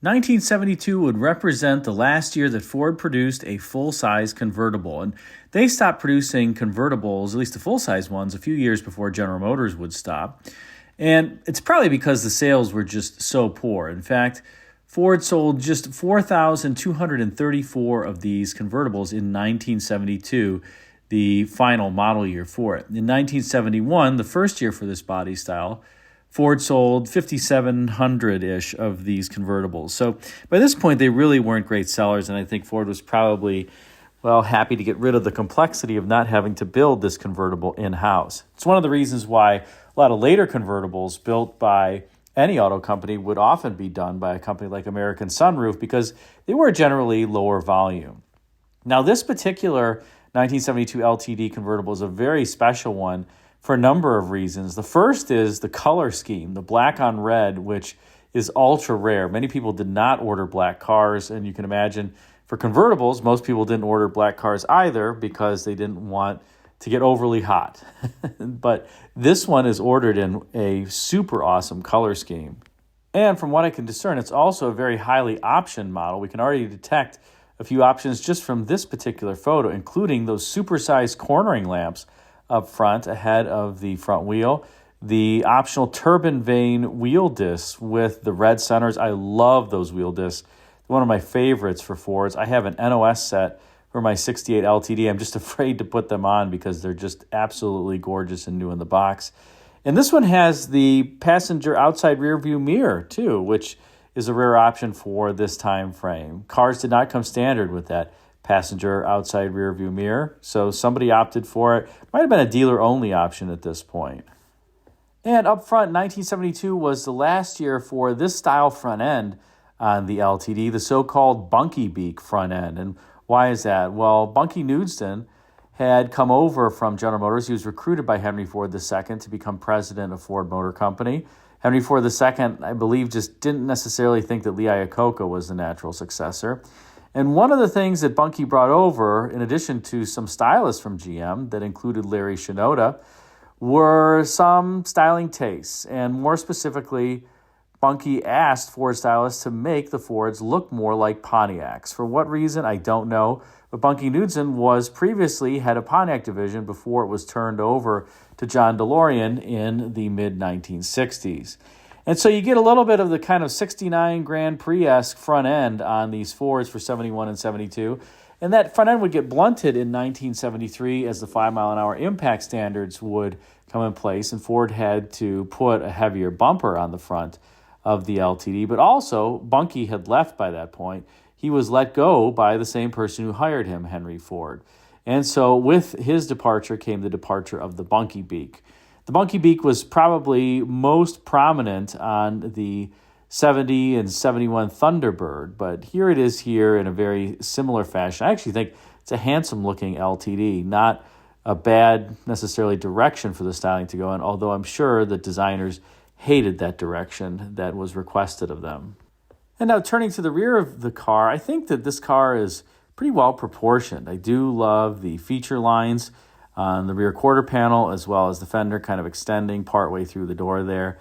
1972 would represent the last year that Ford produced a full-size convertible, and they stopped producing convertibles, at least the full-size ones, a few years before General Motors would stop. And it's probably because the sales were just so poor. In fact, Ford sold just 4,234 of these convertibles in 1972, the final model year for it. In 1971, the first year for this body style, Ford sold 5,700-ish of these convertibles. So by this point, they really weren't great sellers, and I think Ford was probably, happy to get rid of the complexity of not having to build this convertible in-house. It's one of the reasons why a lot of later convertibles built by any auto company would often be done by a company like American Sunroof because they were generally lower volume. Now, this particular 1972 LTD convertible is a very special one for a number of reasons. The first is the color scheme, the black on red, which is ultra rare. Many people did not order black cars, and you can imagine for convertibles, most people didn't order black cars either because they didn't want to get overly hot. But this one is ordered in a super awesome color scheme. And from what I can discern, it's also a very highly optioned model. We can already detect a few options just from this particular photo, including those supersized cornering lamps up front ahead of the front wheel, the optional turbine vane wheel discs with the red centers. I love those wheel discs. One of my favorites for Fords. I have an NOS set for my 68 LTD. I'm just afraid to put them on because they're just absolutely gorgeous and new in the box. And this one has the passenger outside rear view mirror too, which is a rare option for this time frame. Cars did not come standard with that passenger outside rear view mirror, so somebody opted for it. Might have been a dealer-only option at this point. And up front, 1972 was the last year for this style front end on the LTD, the so-called Bunky beak front end. And why is that? Well, Bunky Knudsen had come over from General Motors. He was recruited by Henry Ford II to become president of Ford Motor Company. Henry Ford II, I believe, just didn't necessarily think that Lee Iacocca was the natural successor. And one of the things that Bunky brought over, in addition to some stylists from GM that included Larry Shinoda, were some styling tastes. And more specifically, Bunky asked Ford stylists to make the Fords look more like Pontiacs. For what reason, I don't know. But Bunky Knudsen was previously head of Pontiac division before it was turned over to John DeLorean in the mid-1960s. And so you get a little bit of the kind of 69 Grand Prix-esque front end on these Fords for 71 and 72. And that front end would get blunted in 1973 as the 5-mile-an-hour impact standards would come in place. And Ford had to put a heavier bumper on the front of the LTD. But also, Bunky had left by that point. He was let go by the same person who hired him, Henry Ford. And so with his departure came the departure of the Bunky beak. The Bunky beak was probably most prominent on the 70 and 71 Thunderbird, but here it is here in a very similar fashion. I actually think it's a handsome-looking LTD, not a bad necessarily direction for the styling to go in, although I'm sure that designers hated that direction that was requested of them. And now turning to the rear of the car, I think that this car is pretty well proportioned. I do love the feature lines on the rear quarter panel, as well as the fender kind of extending partway through the door there.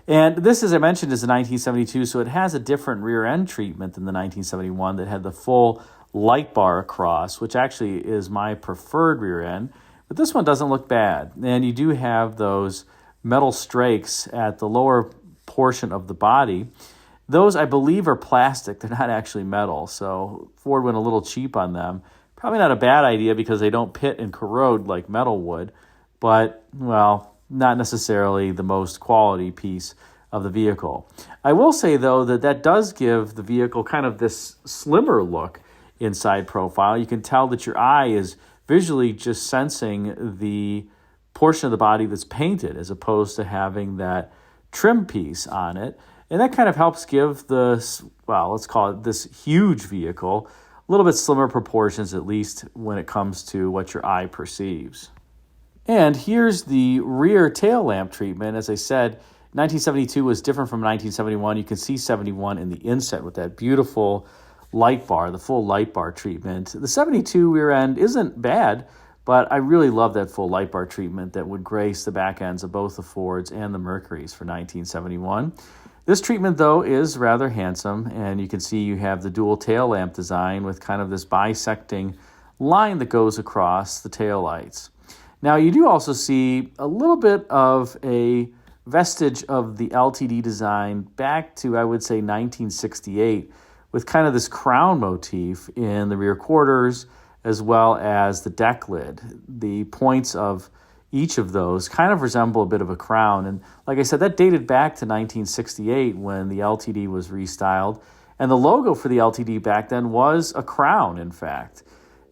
And this, as I mentioned, is a 1972, so it has a different rear end treatment than the 1971 that had the full light bar across, which actually is my preferred rear end. But this one doesn't look bad. And you do have those metal strakes at the lower portion of the body. Those, I believe, are plastic. They're not actually metal, so Ford went a little cheap on them. Probably not a bad idea because they don't pit and corrode like metal would, but, well, not necessarily the most quality piece of the vehicle. I will say, though, that does give the vehicle kind of this slimmer look inside profile. You can tell that your eye is visually just sensing the portion of the body that's painted as opposed to having that trim piece on it. And that kind of helps give let's call it this huge vehicle a little bit slimmer proportions, at least when it comes to what your eye perceives. And here's the rear tail lamp treatment. As I said, 1972 was different from 1971. You can see 71 in the inset with that beautiful light bar, the full light bar treatment. The 72 rear end isn't bad, But I really love that full light bar treatment that would grace the back ends of both the Fords and the Mercurys for 1971. This treatment, though, is rather handsome, and you can see you have the dual tail lamp design with kind of this bisecting line that goes across the tail lights. Now, you do also see a little bit of a vestige of the LTD design back to, I would say, 1968, with kind of this crown motif in the rear quarters as well as the deck lid. The points of each of those kind of resemble a bit of a crown. And like I said, that dated back to 1968 when the LTD was restyled. And the logo for the LTD back then was a crown, in fact.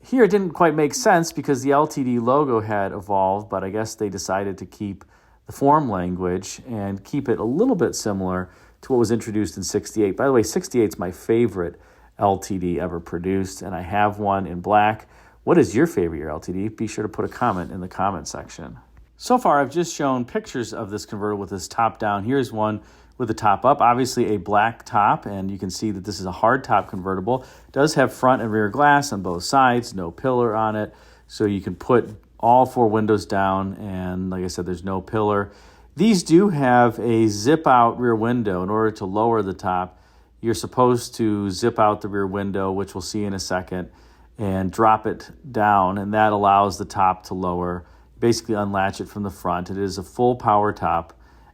Here it didn't quite make sense because the LTD logo had evolved, but I guess they decided to keep the form language and keep it a little bit similar to what was introduced in 68. By the way, 68 is my favorite LTD ever produced, and I have one in black. What is your favorite year LTD? Be sure to put a comment in the comment section. So far, I've just shown pictures of this convertible with this top down. Here's one with the top up, obviously a black top, and you can see that this is a hard top convertible. It does have front and rear glass on both sides, no pillar on it, so you can put all four windows down, and like I said, there's no pillar. These do have a zip out rear window. In order to lower the top, you're supposed to zip out the rear window, which we'll see in a second, and drop it down, and that allows the top to lower, basically unlatch it from the front. It is a full power top,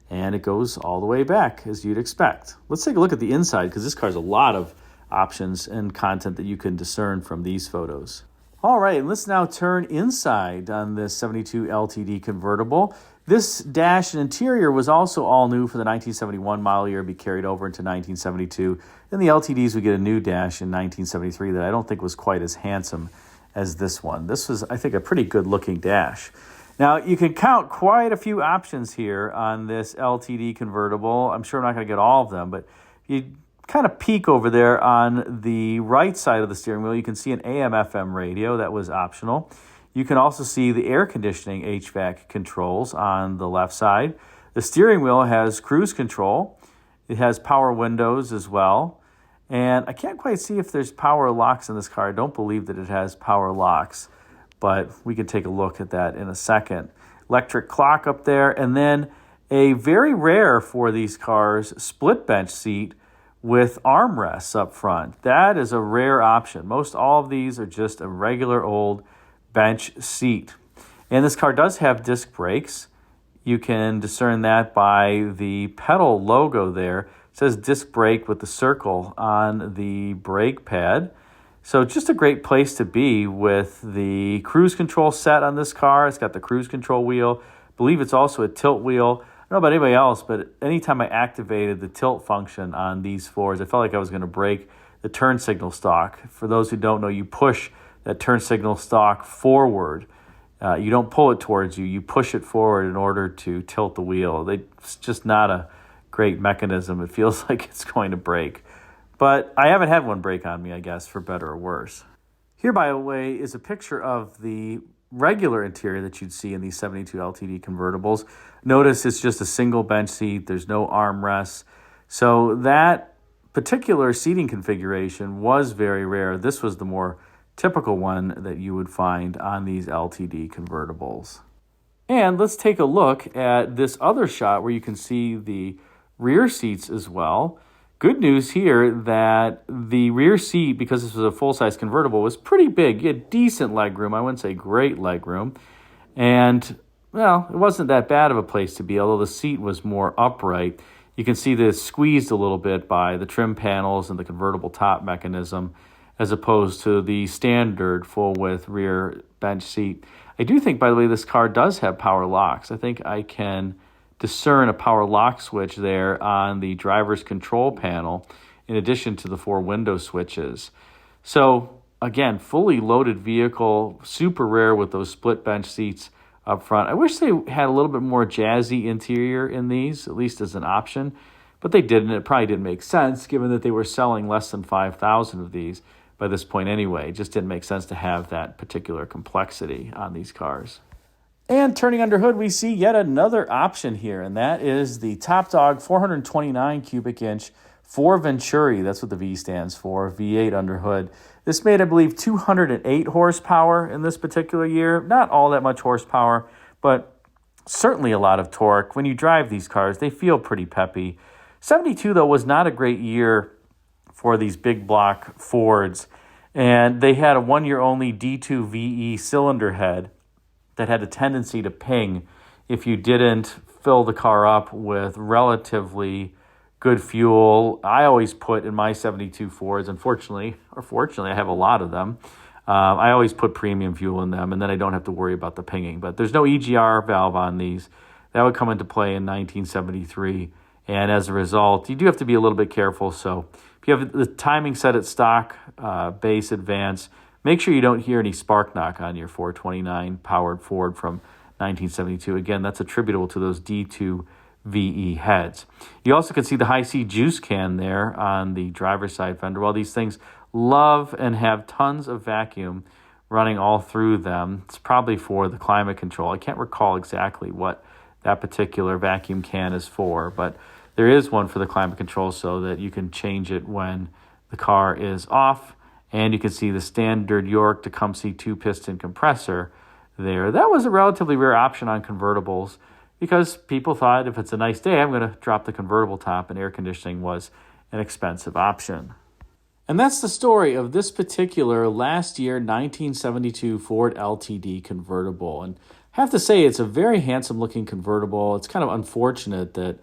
and it goes all the way back, as you'd expect. Let's take a look at the inside, because this car has a lot of options and content that you can discern from these photos. All right, and let's now turn inside on this 72 LTD convertible. This dash and interior was also all new for the 1971 model year, be carried over into 1972. Then the LTDs would get a new dash in 1973 that I don't think was quite as handsome as this one. This was, I think, a pretty good-looking dash. Now, you can count quite a few options here on this LTD convertible. I'm sure I'm not going to get all of them, but you kind of peek over there on the right side of the steering wheel. You can see an AM/FM radio. That was optional. You can also see the air conditioning HVAC controls on the left side. The steering wheel has cruise control. It has power windows as well. And I can't quite see if there's power locks in this car. I don't believe that it has power locks, but we can take a look at that in a second. Electric clock up there, and then a very rare for these cars split bench seat with armrests up front. That is a rare option. Most all of these are just a regular old bench seat. And this car does have disc brakes. You can discern that by the pedal logo there. It says disc brake with the circle on the brake pad. So just a great place to be with the cruise control set on this car. It's got the cruise control wheel. I believe it's also a tilt wheel. I don't know about anybody else, but anytime I activated the tilt function on these Fords, I felt like I was going to break the turn signal stalk. For those who don't know, you push that turn signal stalk forward. You don't pull it towards you. You push it forward in order to tilt the wheel. It's just not a great mechanism. It feels like it's going to break. But I haven't had one break on me, I guess, for better or worse. Here, by the way, is a picture of the regular interior that you'd see in these 72 LTD convertibles. Notice it's just a single bench seat. There's no armrests. So that particular seating configuration was very rare. This was the more typical one that you would find on these LTD convertibles. And let's take a look at this other shot where you can see the rear seats as well. Good news here that the rear seat, because this was a full-size convertible, was pretty big. You had decent legroom. I wouldn't say great legroom. And, well, it wasn't that bad of a place to be, although the seat was more upright. You can see this squeezed a little bit by the trim panels and the convertible top mechanism, as opposed to the standard full-width rear bench seat. I do think, by the way, this car does have power locks. I think I can discern a power lock switch there on the driver's control panel, in addition to the 4 window switches. So, again, fully loaded vehicle, super rare with those split bench seats up front. I wish they had a little bit more jazzy interior in these, at least as an option, but they didn't. It probably didn't make sense, given that they were selling less than 5,000 of these by this point anyway. It just didn't make sense to have that particular complexity on these cars. And turning under hood, we see yet another option here, and that is the Top Dog 429 cubic inch 4 Venturi, that's what the V stands for, V8 under hood. This made, I believe, 208 horsepower in this particular year. Not all that much horsepower, but certainly a lot of torque. When you drive these cars, they feel pretty peppy. 72, though, was not a great year for these big block Fords. And they had a 1-year-only D2 VE cylinder head that had a tendency to ping if you didn't fill the car up with relatively good fuel. I always put in my 72 Fords, unfortunately, or fortunately, I have a lot of them. I always put premium fuel in them, and then I don't have to worry about the pinging. But there's no EGR valve on these. That would come into play in 1973. And as a result, you do have to be a little bit careful. So if you have the timing set at stock, base, advance, make sure you don't hear any spark knock on your 429 powered Ford from 1972. Again, that's attributable to those D2 VE heads. You also can see the high C juice can there on the driver's side fender. Well, these things love and have tons of vacuum running all through them. It's probably for the climate control. I can't recall exactly what that particular vacuum can is for, but there is one for the climate control so that you can change it when the car is off. And you can see the standard York Tecumseh 2-piston compressor there. That was a relatively rare option on convertibles because people thought if it's a nice day, I'm going to drop the convertible top, and air conditioning was an expensive option. And that's the story of this particular last year 1972 Ford LTD convertible. And I have to say, it's a very handsome looking convertible. It's kind of unfortunate that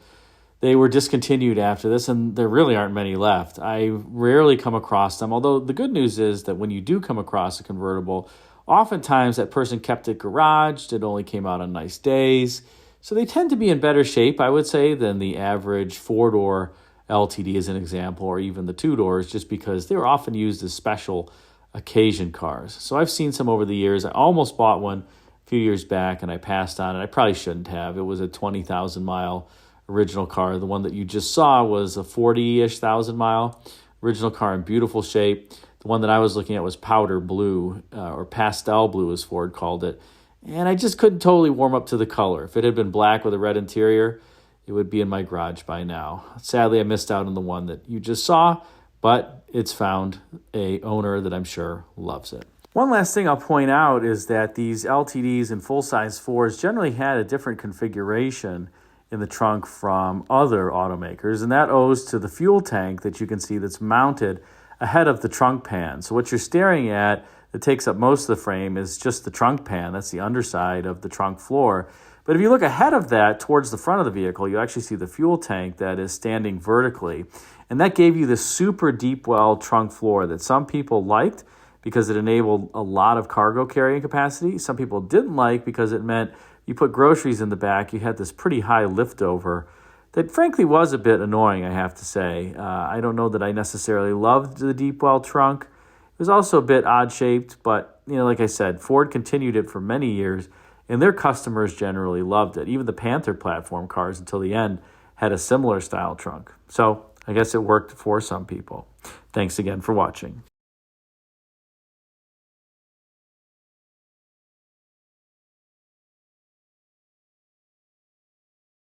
they were discontinued after this, and there really aren't many left. I rarely come across them, although the good news is that when you do come across a convertible, oftentimes that person kept it garaged. It only came out on nice days. So they tend to be in better shape, I would say, than the average 4-door LTD as an example, or even the 2-doors, just because they were often used as special occasion cars. So I've seen some over the years. I almost bought one a few years back, and I passed on it. I probably shouldn't have. It was a 20,000-mile original car. The one that you just saw was a 40-ish thousand mile original car in beautiful shape. The one that I was looking at was powder blue, or pastel blue as Ford called it. And I just couldn't totally warm up to the color. If it had been black with a red interior, it would be in my garage by now. Sadly, I missed out on the one that you just saw, but it's found a owner that I'm sure loves it. One last thing I'll point out is that these LTDs and full-size Fords generally had a different configuration in the trunk from other automakers, and that owes to the fuel tank that you can see that's mounted ahead of the trunk pan. So what you're staring at that takes up most of the frame is just the trunk pan. That's the underside of the trunk floor. But if you look ahead of that towards the front of the vehicle, you actually see the fuel tank that is standing vertically. And that gave you this super deep well trunk floor that some people liked because it enabled a lot of cargo carrying capacity. Some people didn't like because it meant you put groceries in the back, you had this pretty high liftover that frankly was a bit annoying, I have to say. I don't know that I necessarily loved the deep well trunk. It was also a bit odd-shaped, but like I said, Ford continued it for many years, and their customers generally loved it. Even the Panther platform cars until the end had a similar style trunk. So I guess it worked for some people. Thanks again for watching.